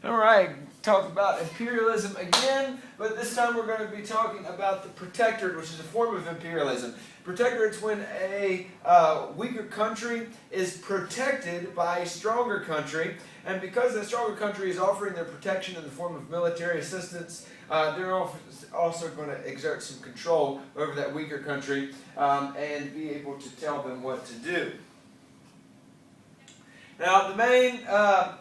All right, talk about imperialism again, but this time we're going to be talking about the Protectorate, which is a form of imperialism. Protectorate's when a weaker country is protected by a stronger country, and because the stronger country is offering their protection in the form of military assistance, they're also going to exert some control over that weaker country and be able to tell them what to do. Now, the main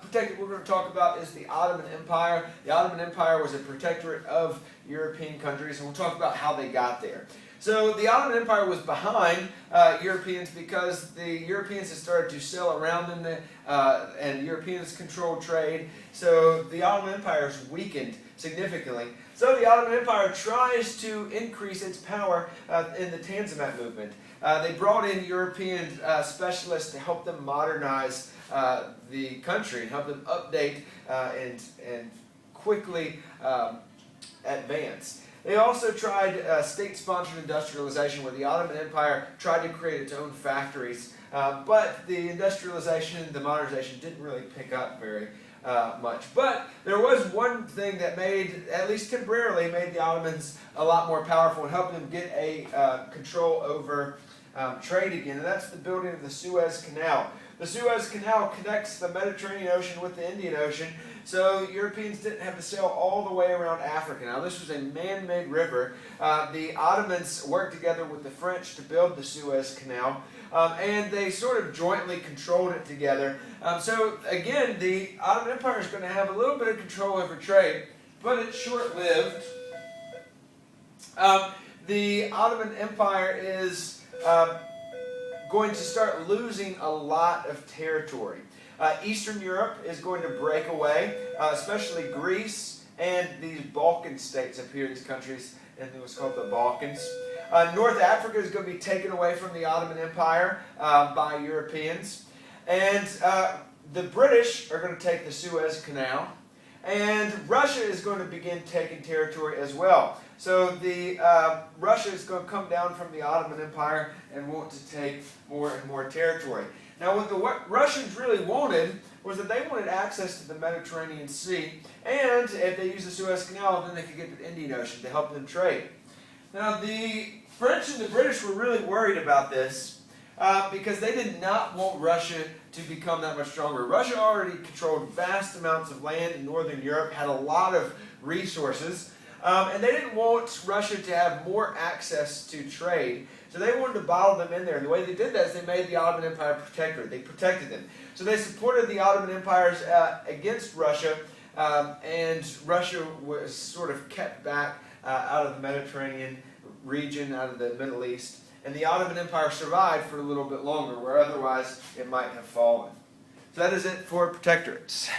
protectorate we're going to talk about is the Ottoman Empire. The Ottoman Empire was a protectorate of European countries, and we'll talk about how they got there. So the Ottoman Empire was behind Europeans because the Europeans had started to sail around them, and Europeans controlled trade. So the Ottoman Empire is weakened significantly. So the Ottoman Empire tries to increase its power in the Tanzimat movement. They brought in European specialists to help them modernize the country and help them update and quickly advance. They also tried state-sponsored industrialization, where the Ottoman Empire tried to create its own factories, but the industrialization, the modernization didn't really pick up very much. But there was one thing that made, at least temporarily, made the Ottomans a lot more powerful and helped them get a control over trade again, and that's the building of the Suez Canal. The Suez Canal connects the Mediterranean Ocean with the Indian Ocean, so Europeans didn't have to sail all the way around Africa. Now, this was a man-made river. The Ottomans worked together with the French to build the Suez Canal, and they sort of jointly controlled it together. So, again, the Ottoman Empire is going to have a little bit of control over trade, but it's short-lived. The Ottoman Empire is going to start losing a lot of territory. Eastern Europe is going to break away, especially Greece and these Balkan states up here, these countries, and what's called the Balkans. North Africa is going to be taken away from the Ottoman Empire by Europeans. And the British are going to take the Suez Canal. And Russia is going to begin taking territory as well. So Russia is going to come down from the Ottoman Empire and want to take more and more territory. Now, what the Russians really wanted was that they wanted access to the Mediterranean Sea, and if they used the Suez Canal, then they could get to the Indian Ocean to help them trade. Now, the French and the British were really worried about this because they did not want Russia to become that much stronger. Russia already controlled vast amounts of land in northern Europe, had a lot of resources, and they didn't want Russia to have more access to trade. So they wanted to bottle them in there. And the way they did that is they made the Ottoman Empire protectorate. They protected them. So they supported the Ottoman empires against Russia, and Russia was sort of kept back out of the Mediterranean region, out of the Middle East. And the Ottoman Empire survived for a little bit longer, where otherwise it might have fallen. So that is it for protectorates.